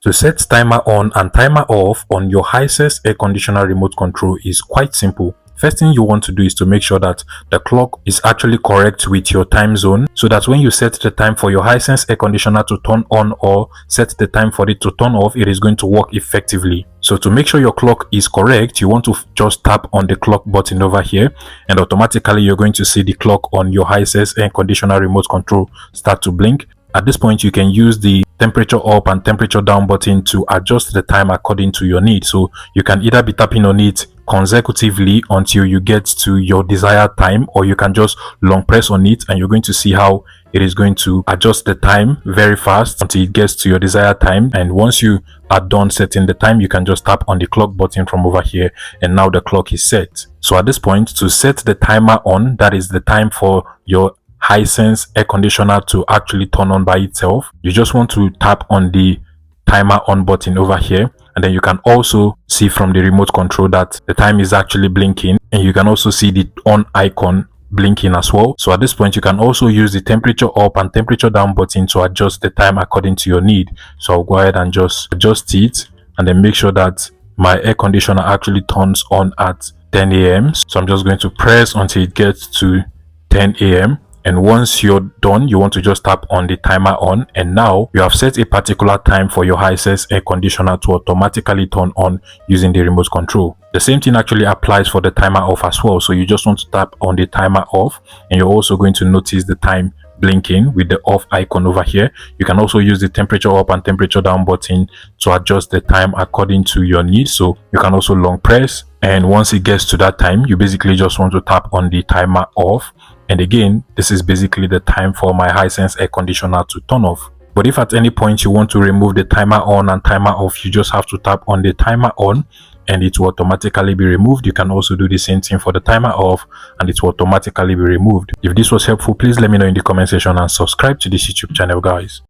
To set timer on and timer off on your Hisense air conditioner remote control is quite simple. First thing you want to do is to make sure that the clock is actually correct with your time zone, so that when you set the time for your Hisense air conditioner to turn on or set the time for it to turn off, it is going to work effectively. So to make sure your clock is correct, you want to just tap on the clock button over here, and automatically you're going to see the clock on your Hisense air conditioner remote control start to blink. At this point, you can use the temperature up and temperature down button to adjust the time according to your need. So you can either be tapping on it consecutively until you get to your desired time, or you can just long press on it and you're going to see how it is going to adjust the time very fast until it gets to your desired time. And once you are done setting the time, you can just tap on the clock button from over here, and now the clock is set. So at this point, to set the timer on, that is the time for your Hisense air conditioner to actually turn on by itself, you just want to tap on the timer on button over here, and then you can also see from the remote control that the time is actually blinking, and you can also see the on icon blinking as well. So at this point, you can also use the temperature up and temperature down button to adjust the time according to your need. So I'll go ahead and just adjust it and then make sure that my air conditioner actually turns on at 10 a.m. So I'm just going to press until it gets to 10 a.m. And once you're done, you want to just tap on the timer on, and now you have set a particular time for your Hisense air conditioner to automatically turn on using the remote control. The same thing actually applies for the timer off as well. So you just want to tap on the timer off, and you're also going to notice the time blinking with the off icon over here. You can also use the temperature up and temperature down button to adjust the time according to your needs. So you can also long press, and once it gets to that time, you basically just want to tap on the timer off. And again, this is basically the time for my Hisense air conditioner to turn off. But if at any point you want to remove the timer on and timer off, you just have to tap on the timer on and it will automatically be removed. You can also do the same thing for the timer off and it will automatically be removed. If this was helpful, please let me know in the comment section and subscribe to this YouTube channel, guys.